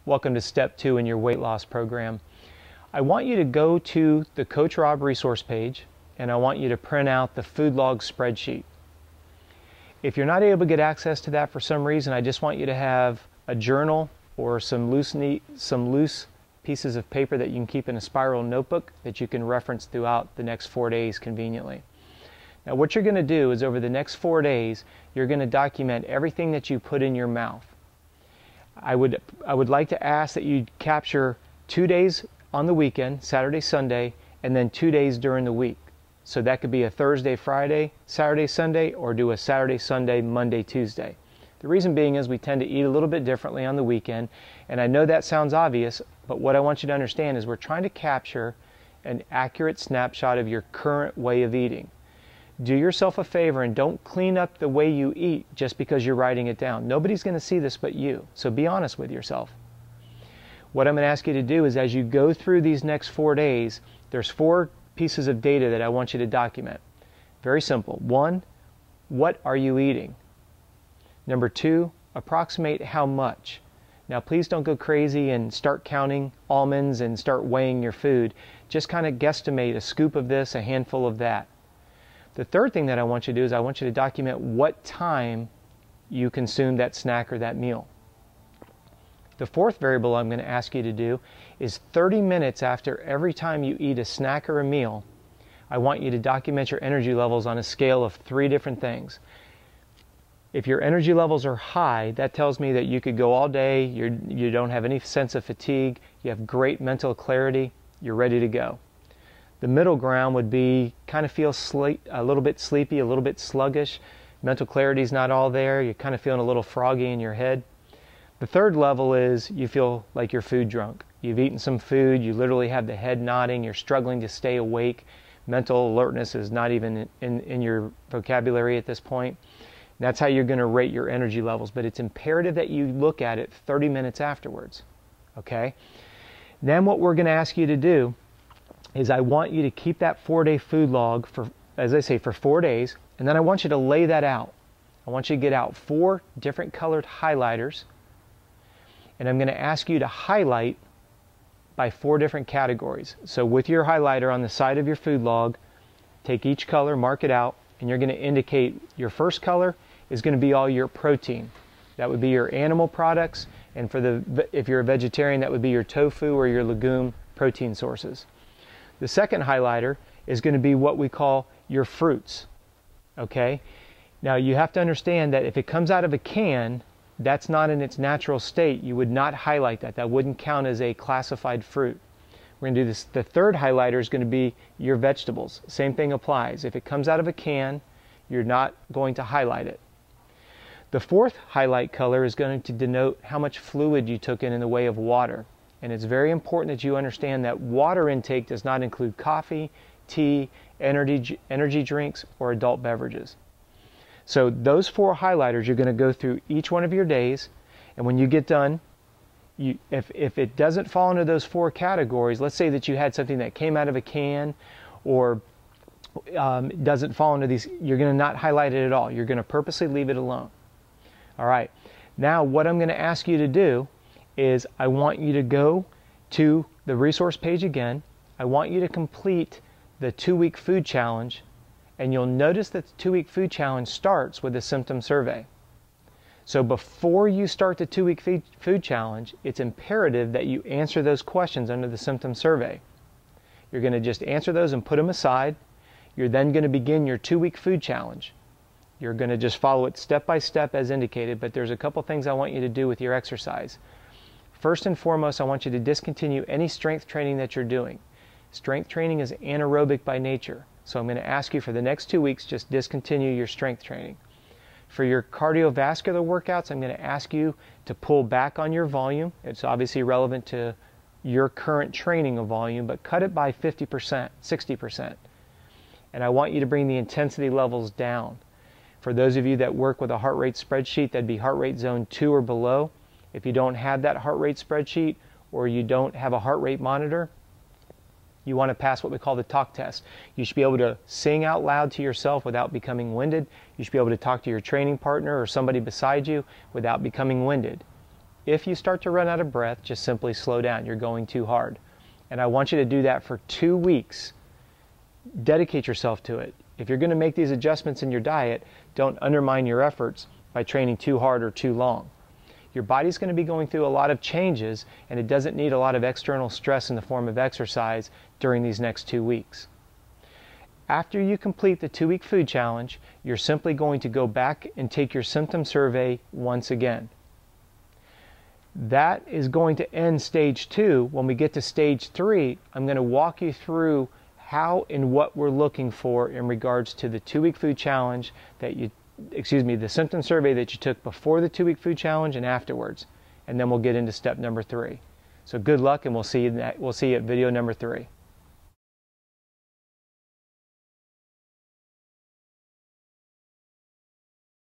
Welcome to step 2 in your weight loss program. I want you to go to the Coach Robb resource page and I want you to print out the food log spreadsheet. If you're not able to get access to that for some reason, I just want you to have a journal or some loose pieces of paper that you can keep in a spiral notebook that you can reference throughout the next 4 days conveniently. Now what you're going to do is over the next 4 days, you're going to document everything that you put in your mouth. I would like to ask that you capture 2 days on the weekend, Saturday, Sunday, and then 2 days during the week. So that could be a Thursday, Friday, Saturday, Sunday, or do a Saturday, Sunday, Monday, Tuesday. The reason being is we tend to eat a little bit differently on the weekend, and I know that sounds obvious, but what I want you to understand is we're trying to capture an accurate snapshot of your current way of eating. Do yourself a favor and don't clean up the way you eat just because you're writing it down. Nobody's going to see this but you, so be honest with yourself. What I'm going to ask you to do is as you go through these next 4 days, there's 4 pieces of data that I want you to document. Very simple. 1, what are you eating? Number 2, approximate how much. Now please don't go crazy and start counting almonds and start weighing your food. Just kind of guesstimate a scoop of this, a handful of that. The third thing that I want you to do is I want you to document what time you consume that snack or that meal. The fourth variable I'm going to ask you to do is 30 minutes after every time you eat a snack or a meal, I want you to document your energy levels on a scale of 3 different things. If your energy levels are high, that tells me that you could go all day, you don't have any sense of fatigue, you have great mental clarity, you're ready to go. The middle ground would be kind of feel a little bit sleepy, a little bit sluggish. Mental clarity is not all there. You're kind of feeling a little froggy in your head. The third level is you feel like you're food drunk. You've eaten some food, you literally have the head nodding, you're struggling to stay awake. Mental alertness is not even in your vocabulary at this point. And that's how you're going to rate your energy levels. But it's imperative that you look at it 30 minutes afterwards. Okay? Then what we're going to ask you to do is I want you to keep that 4-day food log for, as I say, for 4 days, and then I want you to lay that out. I want you to get out 4 different colored highlighters, and I'm going to ask you to highlight by 4 different categories. So with your highlighter on the side of your food log, take each color, mark it out, and you're going to indicate your first color is going to be all your protein. That would be your animal products, and if you're a vegetarian, that would be your tofu or your legume protein sources. The second highlighter is going to be what we call your fruits. Okay? Now you have to understand that if it comes out of a can, that's not in its natural state. You would not highlight that. That wouldn't count as a classified fruit. We're going to do this. The third highlighter is going to be your vegetables. Same thing applies. If it comes out of a can, you're not going to highlight it. The fourth highlight color is going to denote how much fluid you took in the way of water. And it's very important that you understand that water intake does not include coffee, tea, energy drinks, or adult beverages. So those 4 highlighters, you're going to go through each one of your days, and when you get done, if it doesn't fall into those 4 categories, let's say that you had something that came out of a can or doesn't fall into these, you're going to not highlight it at all. You're going to purposely leave it alone. All right. Now what I'm going to ask you to do is I want you to go to the resource page again. I want you to complete the 2-week food challenge, and you'll notice that the 2-week food challenge starts with a symptom survey. So before you start the 2-week food challenge, it's imperative that you answer those questions under the symptom survey. You're going to just answer those and put them aside. You're then going to begin your 2-week food challenge. You're going to just follow it step by step as indicated, but there's a couple things I want you to do with your exercise. First and foremost, I want you to discontinue any strength training that you're doing. Strength training is anaerobic by nature. So I'm going to ask you for the next 2 weeks, just discontinue your strength training. For your cardiovascular workouts, I'm going to ask you to pull back on your volume. It's obviously relevant to your current training of volume, but cut it by 50%, 60%. And I want you to bring the intensity levels down. For those of you that work with a heart rate spreadsheet, that'd be heart rate zone 2 or below. If you don't have that heart rate spreadsheet or you don't have a heart rate monitor, you want to pass what we call the talk test. You should be able to sing out loud to yourself without becoming winded. You should be able to talk to your training partner or somebody beside you without becoming winded. If you start to run out of breath, just simply slow down. You're going too hard. And I want you to do that for 2 weeks. Dedicate yourself to it. If you're going to make these adjustments in your diet, don't undermine your efforts by training too hard or too long. Your body's going to be going through a lot of changes, and it doesn't need a lot of external stress in the form of exercise during these next 2 weeks. After you complete the 2-week food challenge, you're simply going to go back and take your symptom survey once again. That is going to end stage 2. When we get to stage 3, I'm going to walk you through how and what we're looking for in regards to the 2-week food challenge that the symptom survey that you took before the 2-week food challenge and afterwards. And then we'll get into step number 3. So good luck, and we'll see you at video number 3.